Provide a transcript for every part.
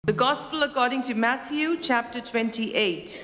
The Gospel according to Matthew, chapter 28.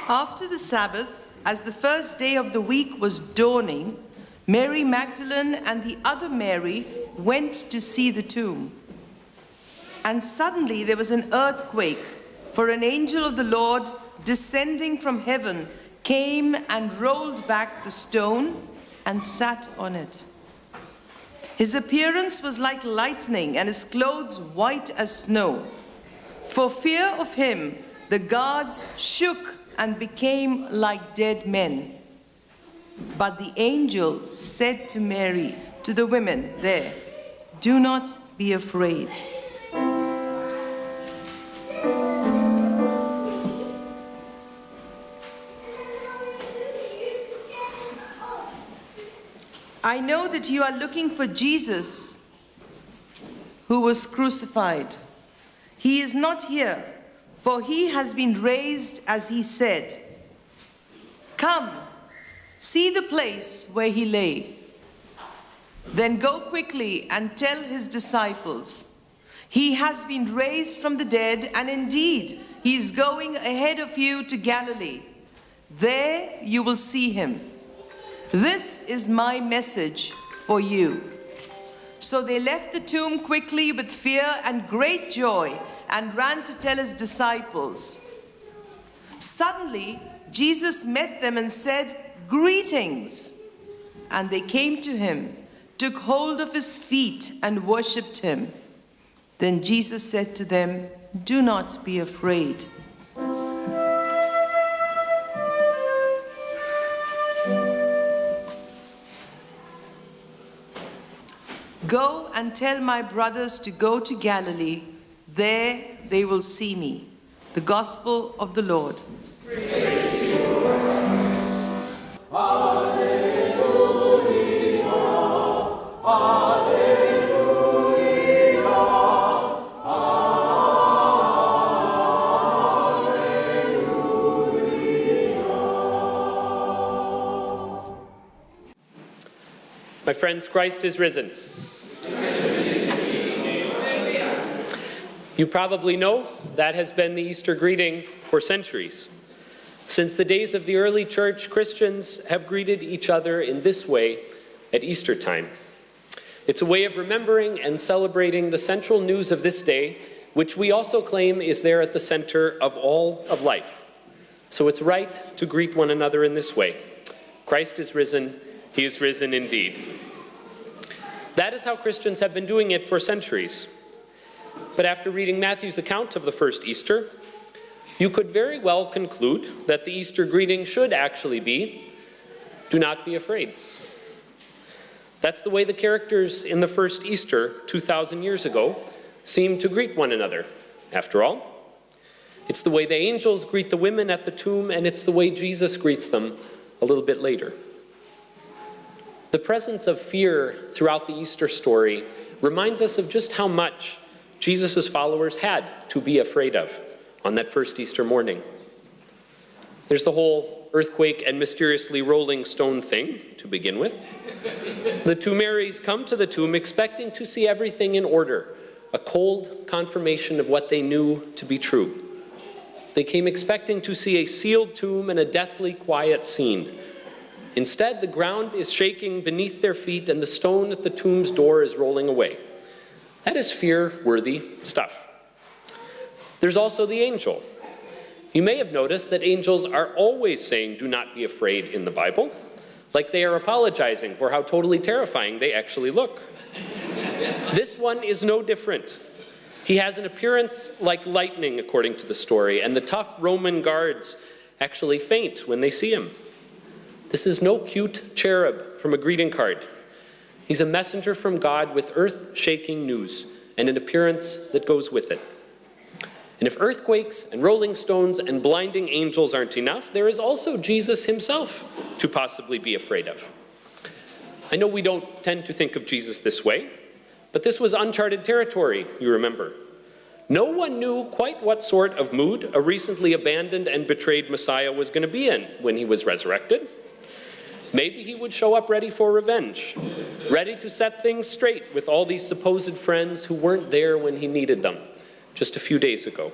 After the Sabbath, as the first day of the week was dawning, Mary Magdalene and the other Mary went to see the tomb. And suddenly there was an earthquake, for an angel of the Lord, descending from heaven, came and rolled back the stone and sat on it. His appearance was like lightning, and his clothes white as snow. For fear of him, the guards shook and became like dead men. But the angel said to Mary, to the women there, "Do not be afraid. I know that you are looking for Jesus, who was crucified. He is not here, for he has been raised as he said. Come, see the place where he lay. Then go quickly and tell his disciples, he has been raised from the dead, and indeed he is going ahead of you to Galilee. There you will see him. This is my message for you." So they left the tomb quickly with fear and great joy and ran to tell his disciples. Suddenly, Jesus met them and said, "Greetings." And they came to him, took hold of his feet and worshipped him. Then Jesus said to them, "Do not be afraid. Go and tell my brothers to go to Galilee. There they will see me." The Gospel of the Lord. Praise to you, Lord. Alleluia. Alleluia. Alleluia. My friends, Christ is risen. You probably know that has been the Easter greeting for centuries. Since the days of the early church, Christians have greeted each other in this way at Easter time. It's a way of remembering and celebrating the central news of this day, which we also claim is there at the center of all of life. So it's right to greet one another in this way. Christ is risen, he is risen indeed. That is how Christians have been doing it for centuries. But after reading Matthew's account of the first Easter, you could very well conclude that the Easter greeting should actually be, "Do not be afraid." That's the way the characters in the first Easter 2,000 years ago seemed to greet one another, after all. It's the way the angels greet the women at the tomb, and it's the way Jesus greets them a little bit later. The presence of fear throughout the Easter story reminds us of just how much Jesus' followers had to be afraid of on that first Easter morning. There's the whole earthquake and mysteriously rolling stone thing to begin with. The two Marys come to the tomb expecting to see everything in order, a cold confirmation of what they knew to be true. They came expecting to see a sealed tomb and a deathly quiet scene. Instead, the ground is shaking beneath their feet and the stone at the tomb's door is rolling away. That is fear-worthy stuff. There's also the angel. You may have noticed that angels are always saying, "Do not be afraid" in the Bible, like they are apologizing for how totally terrifying they actually look. This one is no different. He has an appearance like lightning, according to the story, and the tough Roman guards actually faint when they see him. This is no cute cherub from a greeting card. He's a messenger from God with earth-shaking news and an appearance that goes with it. And if earthquakes and rolling stones and blinding angels aren't enough, there is also Jesus himself to possibly be afraid of. I know we don't tend to think of Jesus this way, but this was uncharted territory, you remember. No one knew quite what sort of mood a recently abandoned and betrayed Messiah was going to be in when he was resurrected. Maybe he would show up ready for revenge, ready to set things straight with all these supposed friends who weren't there when he needed them just a few days ago.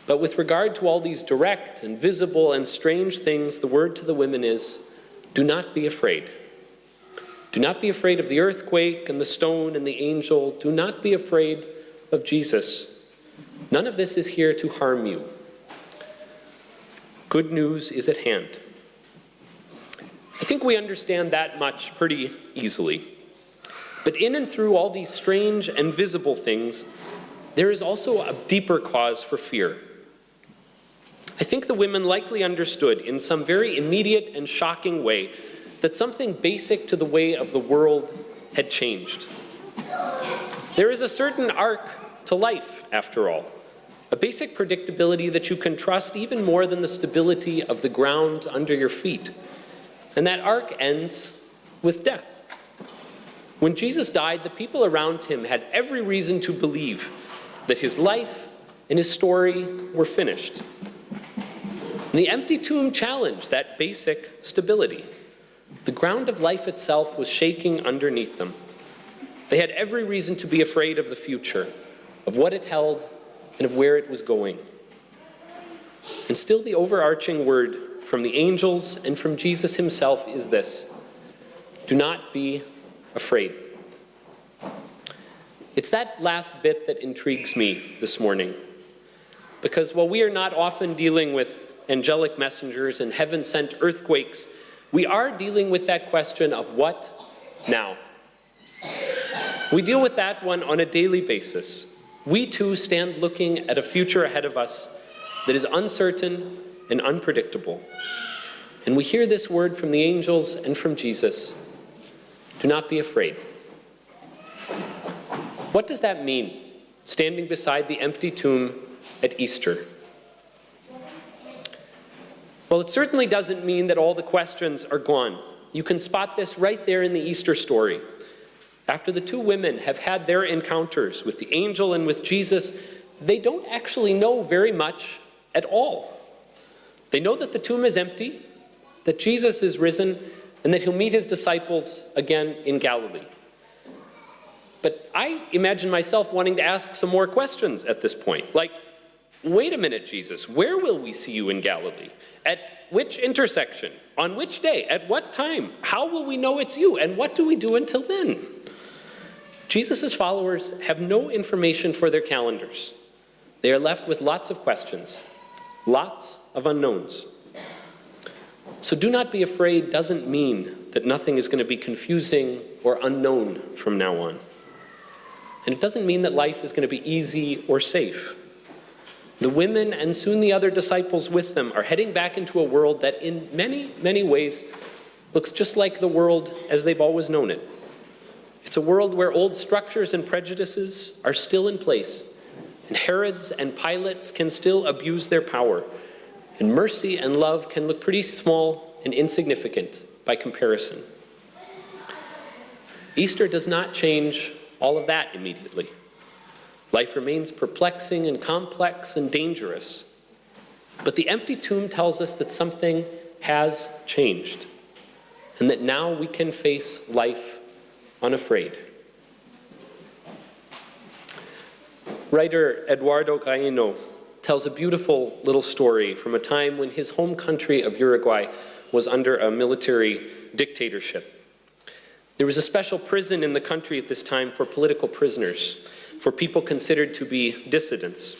But with regard to all these direct and visible and strange things, the word to the women is, do not be afraid. Do not be afraid of the earthquake and the stone and the angel. Do not be afraid of Jesus. None of this is here to harm you. Good news is at hand. I think we understand that much pretty easily. But in and through all these strange and visible things, there is also a deeper cause for fear. I think the women likely understood in some very immediate and shocking way that something basic to the way of the world had changed. There is a certain arc to life, after all, a basic predictability that you can trust even more than the stability of the ground under your feet. And that arc ends with death. When Jesus died, the people around him had every reason to believe that his life and his story were finished. And the empty tomb challenged that basic stability. The ground of life itself was shaking underneath them. They had every reason to be afraid of the future, of what it held, and of where it was going. And still the overarching word from the angels and from Jesus himself is this: do not be afraid. It's that last bit that intrigues me this morning, because while we are not often dealing with angelic messengers and heaven-sent earthquakes, we are dealing with that question of what now? We deal with that one on a daily basis. We too stand looking at a future ahead of us that is uncertain and unpredictable. And we hear this word from the angels and from Jesus: do not be afraid. What does that mean, standing beside the empty tomb at Easter? Well, it certainly doesn't mean that all the questions are gone. You can spot this right there in the Easter story. After the two women have had their encounters with the angel and with Jesus, they don't actually know very much at all. They know that the tomb is empty, that Jesus is risen, and that he'll meet his disciples again in Galilee. But I imagine myself wanting to ask some more questions at this point. Like, wait a minute, Jesus, where will we see you in Galilee? At which intersection? On which day? At what time? How will we know it's you? And what do we do until then? Jesus' followers have no information for their calendars. They are left with lots of questions, lots of unknowns. So do not be afraid doesn't mean that nothing is going to be confusing or unknown from now on. And it doesn't mean that life is going to be easy or safe. The women and soon the other disciples with them are heading back into a world that in many, many ways looks just like the world as they've always known it. It's a world where old structures and prejudices are still in place, and Herods and Pilates can still abuse their power, and mercy and love can look pretty small and insignificant by comparison. Easter does not change all of that immediately. Life remains perplexing and complex and dangerous. But the empty tomb tells us that something has changed, and that now we can face life unafraid. Writer Eduardo Caino tells a beautiful little story from a time when his home country of Uruguay was under a military dictatorship. There was a special prison in the country at this time for political prisoners, for people considered to be dissidents.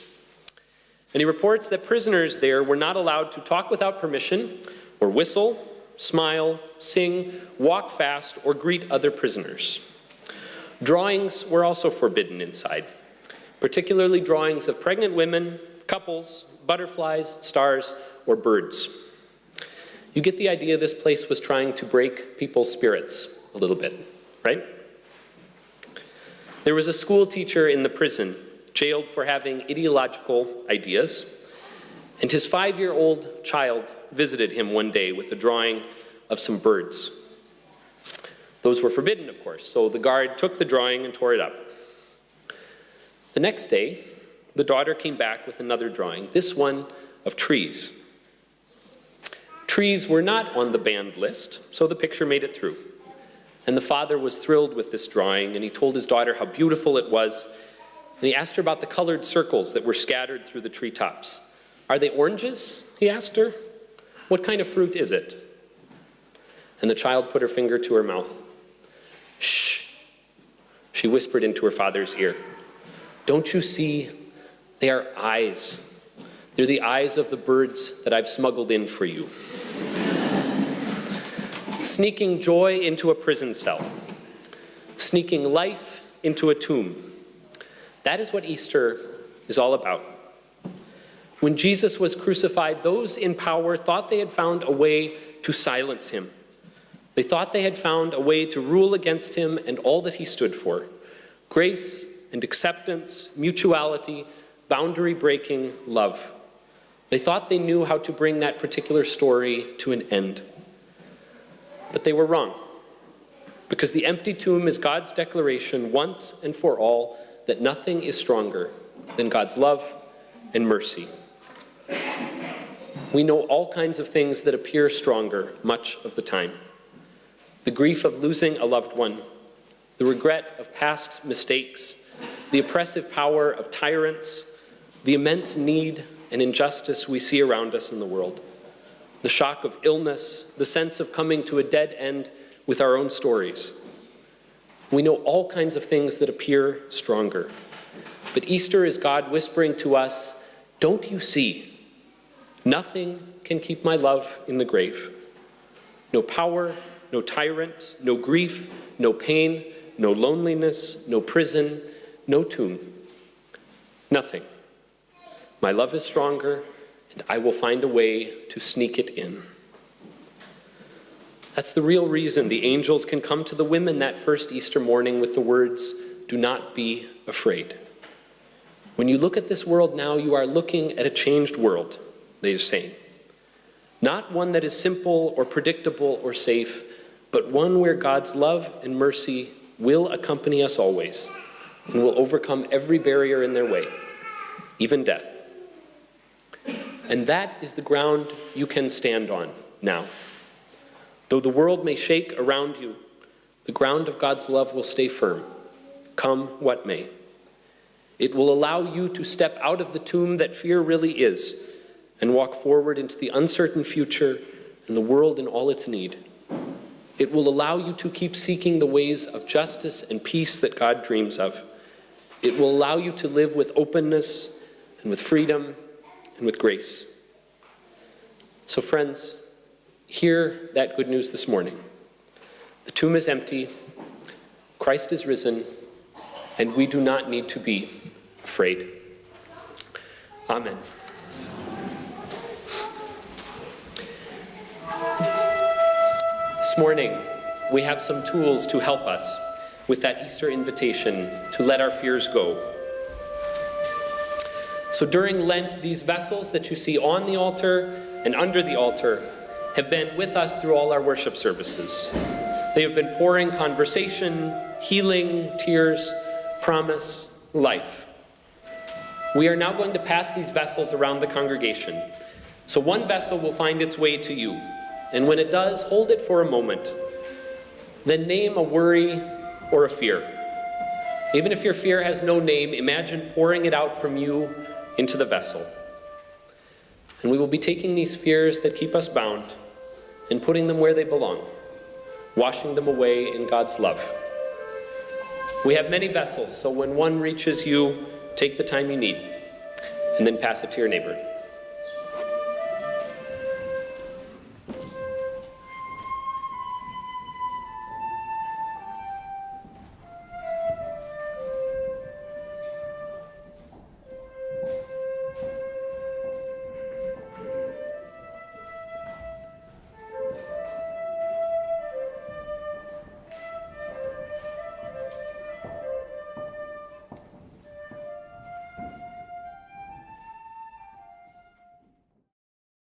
And he reports that prisoners there were not allowed to talk without permission, or whistle, smile, sing, walk fast, or greet other prisoners. Drawings were also forbidden inside, particularly drawings of pregnant women, couples, butterflies, stars, or birds. You get the idea this place was trying to break people's spirits a little bit, right? There was a school teacher in the prison, jailed for having ideological ideas, and his 5-year-old child visited him one day with a drawing of some birds. Those were forbidden, of course, so the guard took the drawing and tore it up. The next day, the daughter came back with another drawing, this one of trees. Trees were not on the banned list, so the picture made it through. And the father was thrilled with this drawing, and he told his daughter how beautiful it was. And he asked her about the colored circles that were scattered through the treetops. "Are they oranges?" he asked her. "What kind of fruit is it?" And the child put her finger to her mouth. "Shh," she whispered into her father's ear. "Don't you see? They are eyes. They're the eyes of the birds that I've smuggled in for you." Sneaking joy into a prison cell. Sneaking life into a tomb. That is what Easter is all about. When Jesus was crucified, those in power thought they had found a way to silence him. They thought they had found a way to rule against him and all that he stood for. Grace and acceptance, mutuality, boundary-breaking love. They thought they knew how to bring that particular story to an end. But they were wrong, because the empty tomb is God's declaration once and for all that nothing is stronger than God's love and mercy. We know all kinds of things that appear stronger much of the time. The grief of losing a loved one, the regret of past mistakes, the oppressive power of tyrants, the immense need and injustice we see around us in the world, the shock of illness, the sense of coming to a dead end with our own stories. We know all kinds of things that appear stronger. But Easter is God whispering to us, "Don't you see? Nothing can keep my love in the grave. No power, no tyrant, no grief, no pain, no loneliness, no prison, no tomb. Nothing. My love is stronger, and I will find a way to sneak it in." That's the real reason the angels can come to the women that first Easter morning with the words, "Do not be afraid." When you look at this world now, you are looking at a changed world, they are saying. Not one that is simple or predictable or safe, but one where God's love and mercy will accompany us always and will overcome every barrier in their way, even death. And that is the ground you can stand on now. Though the world may shake around you, the ground of God's love will stay firm, come what may. It will allow you to step out of the tomb that fear really is and walk forward into the uncertain future and the world in all its need. It will allow you to keep seeking the ways of justice and peace that God dreams of. It will allow you to live with openness and with freedom and with grace. So friends, hear that good news this morning. The tomb is empty, Christ is risen, and we do not need to be afraid. Amen. This morning, we have some tools to help us with that Easter invitation to let our fears go. So during Lent, these vessels that you see on the altar and under the altar have been with us through all our worship services. They have been pouring conversation, healing, tears, promise, life. We are now going to pass these vessels around the congregation. So one vessel will find its way to you. And when it does, hold it for a moment. Then name a worry or a fear. Even if your fear has no name, imagine pouring it out from you into the vessel. And we will be taking these fears that keep us bound and putting them where they belong, washing them away in God's love. We have many vessels, so when one reaches you, take the time you need, and then pass it to your neighbor.